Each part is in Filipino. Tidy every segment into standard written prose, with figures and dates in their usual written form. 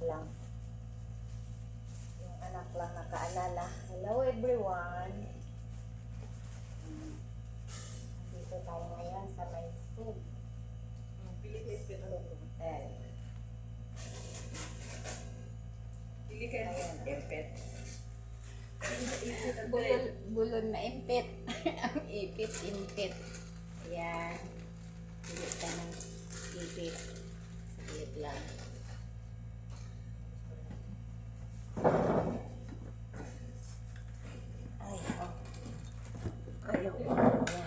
lang. Yung anak lang nakaalala. Hello everyone. Dito tayo ngayon sa may food. Hotel. Pili ka empet. Bulon na impit. Ang ipit, impit. Ayan. Pili ka ng ipit. Saglit lang. Ay, oh. Ayaw. Ayan.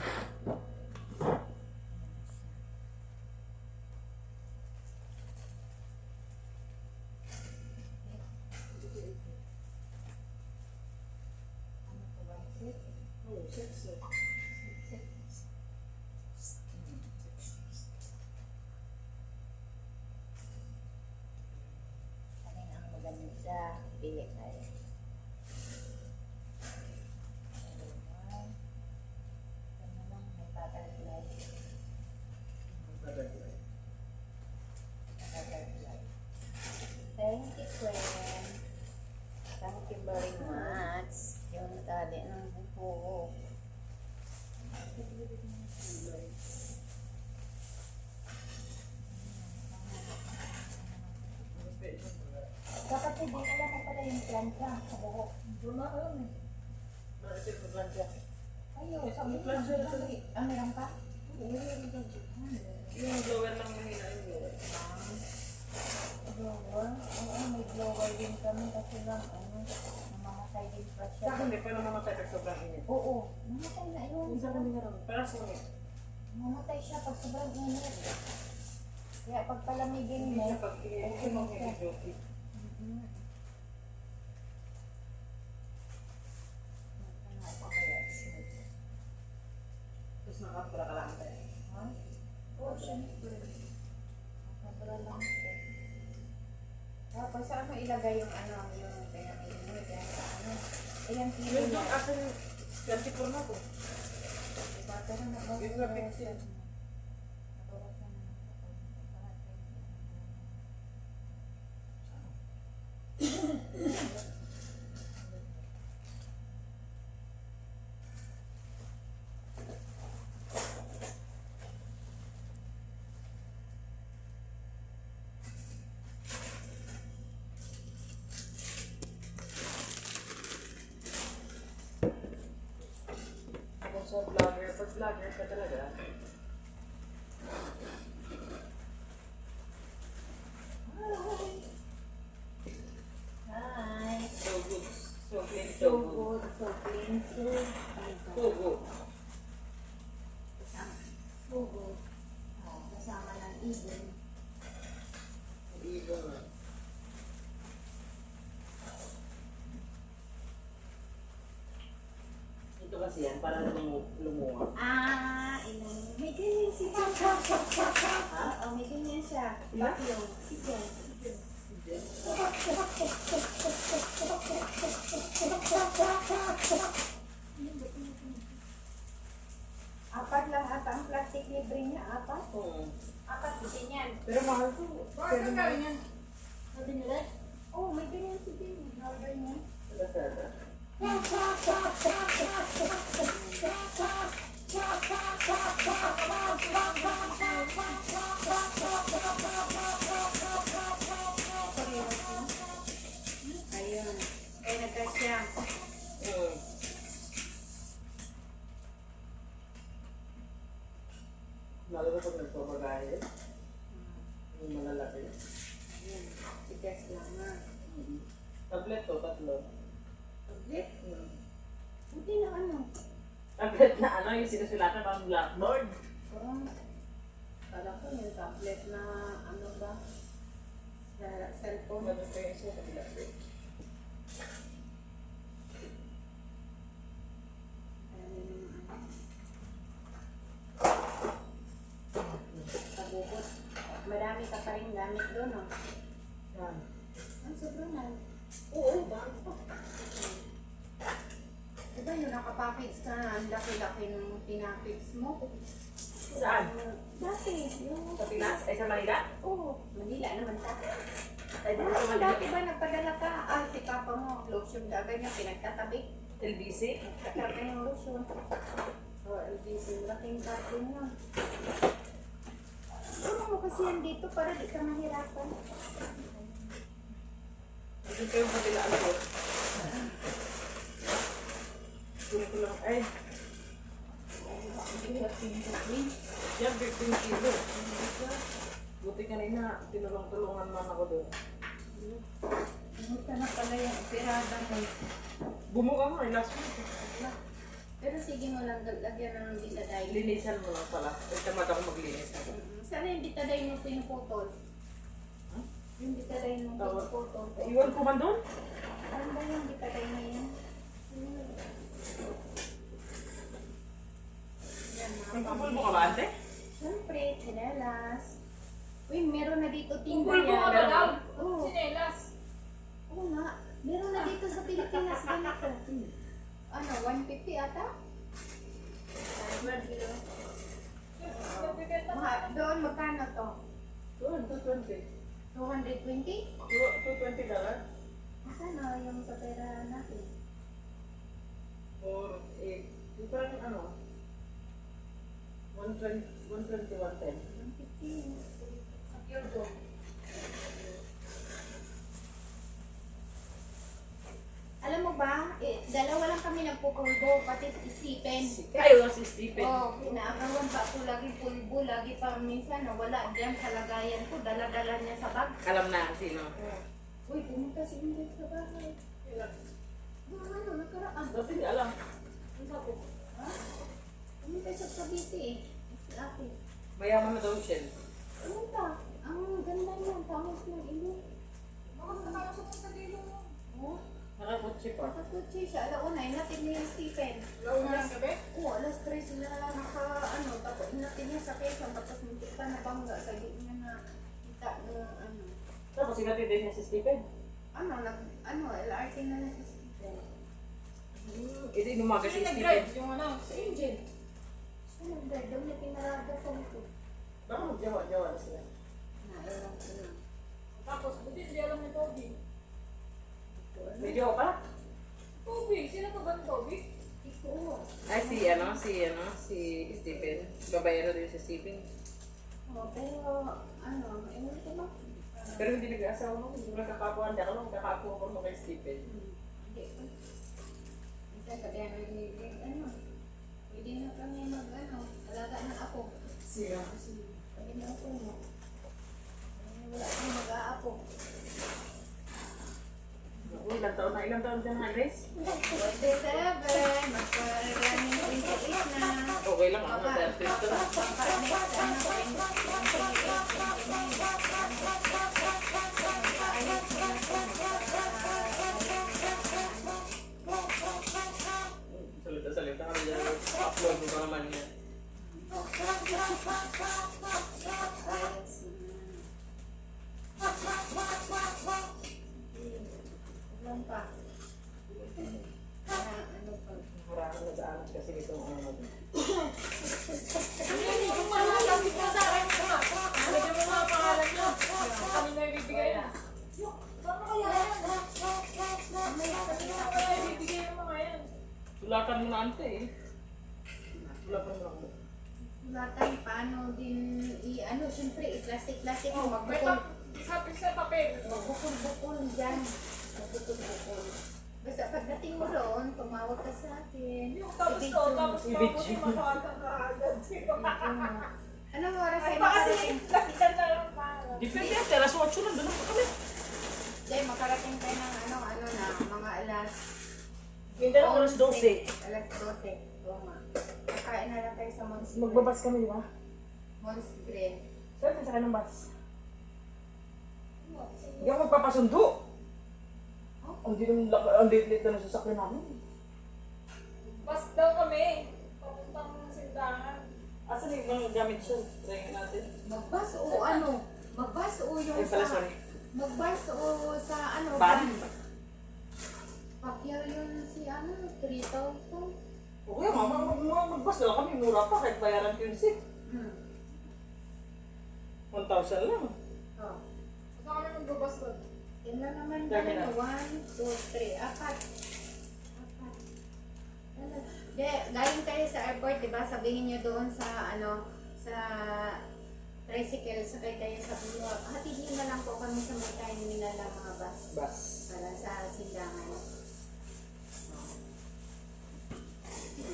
Alin ang maganda? Pili tayo. Ayan. Ano lang, may butterfly. Butterfly. Thank you, friend. Thank you very much. Yung tali ng buko. Dapat hindi alam mo pala yung plancha sa buhok. Doon na alam eh. Bakit yung maglansya? Ayaw, sabi ko lang siya. Meron pa? Yung blower lang mahina yung blower. Blower? Oo, may blower din kami kasi lang, namamatay din pa siya. Sa akin, di pa namamatay pag sobrang init. Oo, namatay na yun. Minsan kami na rin. Pero sungit. Namatay siya pag sobrang init. Kaya pag palamigin Hindi mo, siya pag init mo medyo. Tapos nakapura ka lang tayo. Ha? Oo, syempre. Nakabra lang ko. Tapos saan mo ilagay yung yung pinamigin yan sa Ayan, kilo Yun na. yung akin, 24 na po. Diba? Pero Yun na 15. Ako sa vlogger, pag vlogger ka talaga, Hi! so good. So clean, So good, so clean, so So good. So good. Kasama ng ibon. Ibon na. Ito kasi yan, para lumuha. May ganyan si Papa. Oo, may ganyan siya. Sila? Yung, sige. Apat lang ata ang plastic libre niya, apat. Oo. Apat din yan. Pero mahal to. Bakit ang gawin yan? Sabi nila? Oo, may ganyan si Jane. Order niya. Lazada. Ayun. Ay, nagkasya. Oo. Lalo na pag nagpapagahe. Yung malalaki. Ayun. Tigas lang ha. Tablet to, tatlo. Tablet? Buti na ano. Tablet na ano, yung sinusulatan pang blackboard. Parang, kala ko yung tablet na ano ba? Sa cellphone. Ano pa yung siya, kabila ko. Pabukot. Marami ka pa rin gamit doon, no? Yan. Ang sobrang na. Oo, bago pa. Diba yung nakapackage ka na, ang laki-laki ng pinackage mo? Saan? Dati, yung... Sa Pinas? Ay, sa Manila? Oo, Manila naman sa Ay, di Ano ko ka dati ba nagpadala ka? Ah, si Papa mo, lotion dagat niya, pinagtatabi. LBC. Kakaka yung lotion. Oh, LBC, malaking carton yun. Ano mo kasi yan dito para di ka mahirapan. Hindi ko yung kabilaan ko. Kunin ko lang. Ay, yan 15 kilo. Buti kanina, tinulong-tulungan man ako doon. Kumusta na pala yung operada mo? Bumuka mo eh, last week. Pero sige mo lang, lagyan ng bitaday. Linisan mo lang pala. Ay, tamad ako maglinis. Sana yung bitaday mo pinuputol. Huh? Yung bitaday mo pinuputol. Iwan ko man doon? Ano ba yung bitaday na yan? Yan, mga Nagpupul mo ka ba, ante? Siyempre, chinelas. Uy, meron na dito tinda Pulbo ka ba daw? Oo. Sinelas. Oo nga. Meron na dito sa Pilipinas ganito. Ano, 150 ata? Doon, magkano to? Doon, 220. 220? 220 dollars? Saan yung sa pera natin? Or 8. Yung parang ano? 120, 110. 150. Alam mo ba, dalawa lang kami nagpupulbo, pati isipin. Kayo si Stephen. Oo, inaagawan pa ako lagi pulbo, lagi pa minsan nawala diyan sa lagayan ko, dala-dala niya sa bag. Alam na sino. Uy, pumunta si Ingrid sa bahay. Ano, nakaraan. Dati hindi alam. Ang sabi ko, ha? Pumunta siya sa Cavite eh. Si ate. Mayaman na daw siya. Pumunta. Ang ganda niya, tangos ng ilong. Oh, Nakakutsi pa. nakakutsi siya. Alauna, inatid niya yung Stephen. Laulang gabi? Oo, alas 3 sila tapos inatid niya sa Quezon, tapos muntik pa na bangga sa niya na kita ng Tapos sinatid din niya si Stephen. LRT na lang si Stephen. Hindi numaga si Sino Stephen. nag-drive? Yung ano? Si Angel. Siya nag-drive, daw niya pinarada sa likod. Baka magjawa-jawa na sila. Nailang ko na. Tapos, buti hindi alam ni Toby. May jawa pa? Toby? Sino pa ba ni Toby? Ito. Ay, si Stephen. Babayero din si Stephen. Oh, pero ewan ko ba? Pero hindi nag-aasawa mo. Hindi mo nagkakapuan. Hindi ako lang kakapuan ko kay Stephen. Hindi pa. Kasi sabi namin, pwede na kami alaga na ako. Sino? Sabi na ako mo. Wala akong mag-aapo. Ilang taon dyan na, Grace? 27, magpa-running 28 na. Okay lang, ano, Baka, dahil ito. baka next, 28, Salita ka na dyan. Upload mo ba naman yan? Ilan pa? Ano pa? Maraming nag-aanap kasi itong ano. Ano yun? Yung mga lapit mo sa akin. Lagyan mo mga pangalan nyo. Kami na ibibigay na. Saan kaya yan? Kami na kaya ibibigay yung mga yan. Sulatan mo na ante eh. Sulatan mo na. Sulatan, paano din siyempre, i-plastic-plastic mo, May sa papel. magbukol-bukol dyan. Magbukol-bukol. Basta pagdating mo roon, tumawag ka sa akin. Yung tapos I-video to, mo. tapos mabuti makawagan ka agad. Anong oras Ay, ay baka kasi makarating? lapitan na lang pa. Depende yan, alas 8 lang, doon ako kami. Dahil makarating tayo ng mga alas Hindi lang alas 12. Alas 12. Oo nga. Kakain na lang tayo sa Mons Grill. Magbabas kami, di ba? Mons Grill. Saan ka sakay ng bus? Hindi ako magpapasundo. Ang lit-lit na nasasakyan namin. Bus daw kami. Papuntang sindahan. Asan yung mga gamit siya? Try natin. Magbas o Magbas o yung Ay pala, sorry. Magbas o sa Van? Pagyaw yun si 3,000. Okay, magbas na lang kami. Mura pa kahit bayaran ko yung seat. 1,000 lang. Oh. Saan kami magbabas doon? Yan lang naman. Dami na. 1, 2, 3, 4. Galing kayo sa airport, diba? Sabihin nyo doon sa, sa tricycle, sakay kayo sa bulo. Hatidin na lang po kami sa may terminal ng mga bus. Bas. Para sa sindangan.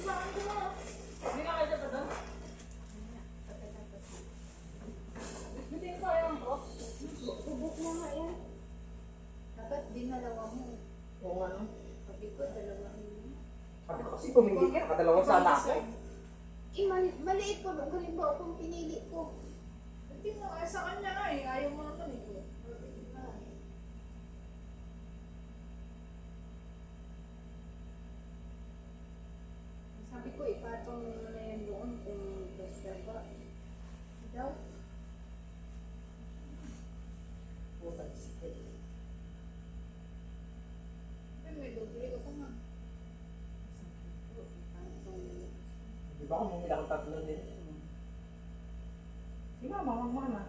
Saan ko na? Hindi na kayo pa doon. Bitin ko yung box. Subok na nga yan. Dapat dinalawa mo. Oo nga, no? Sabi ko, dalawa mo. Sabi ko kasi pumili ka, nakadalawa sana ako. Maliit po. Galing ba akong pinili ko? Hindi mo, sa kanya nga eh. Ayaw mo naman eh. Sabi ko, ipatong mo na yan doon kung basta ba. Daw? May doble ko pa nga. Di ba kung bumili akong tatlo din? Si mama, mama.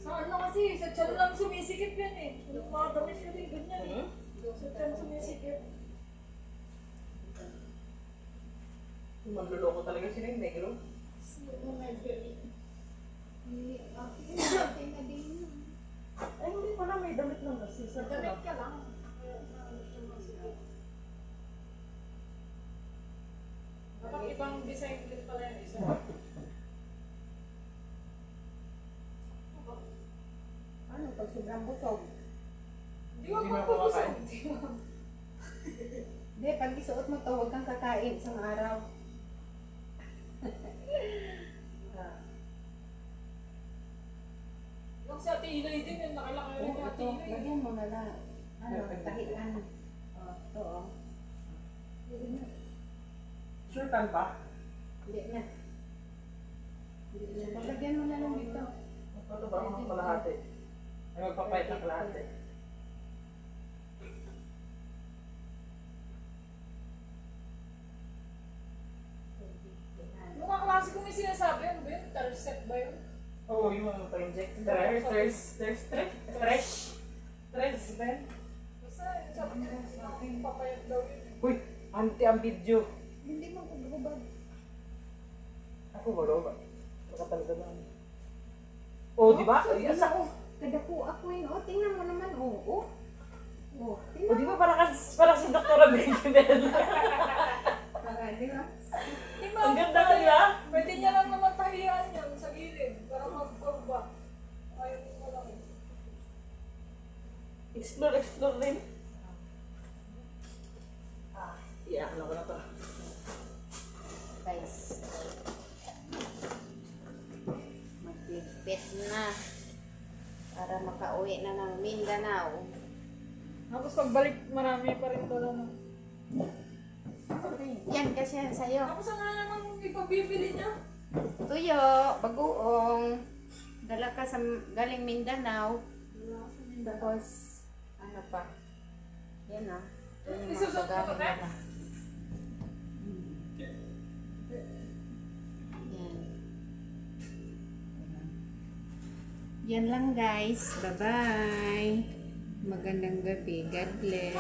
Sa ano kasi, sa tiyan lang sumisikip yan eh. Yung mga damit ko din, ganyan eh. Sa tiyan sumisikip. Magluloko talaga sila yung negro. Ay, hindi pala may damit lang kasi. Sa Damit ka lang. Dapat ibang design din pala yung isa. Ano, pag sobrang busog? Hindi ko Hindi mo magpapusok. kumakain. Hindi, pag isuot mo to, huwag kang kakain isang araw. Yung sa Tinoy din, yung nakilaki rin yung Ito, Tinoy. lagyan mo na lang. Tahian. Ito, oh. Sure tan ba? Hindi na. Lagyan mo na lang dito. Ito ba mga kalahati? Ay, magpapayat ng kalahati. Yung mga klase ko may sinasabi, ano ba yun? Terset ba yun? Oo, yung mga pa-inject. Tres, Ben. Basta, sabi niya, papayat daw yun. Uy, anti ang video. Hindi mo pagbubad. Ako wala ba? Baka talaga lang. Oh, di ba? Ay, asa ko. Kada po ako yun. Oh, tingnan mo naman. Oh, oh. Oh, Oh, tingnan di ba parang si Dr. Benjamin? mo. Di ba? Ang ganda ka, di ba? Pwede niya lang naman tahiyan yan sa gilid para mag-curva. Ayaw mo lang eh. Explore rin. Yeah, ano ko na to? Guys. Magligpit na. Para makauwi na ng Mindanao. Tapos pagbalik, marami pa rin dala na. Yan kasi yan sa'yo. Tapos ano na naman ipabibili niya? Tuyo, bagoong. Dala ka sa galing Mindanao. Tapos, ano pa? Yan ah. Yan yung mga Isusot mo pagkain to, te? nila. Yan. Yan lang guys. Bye-bye. Magandang gabi. God bless.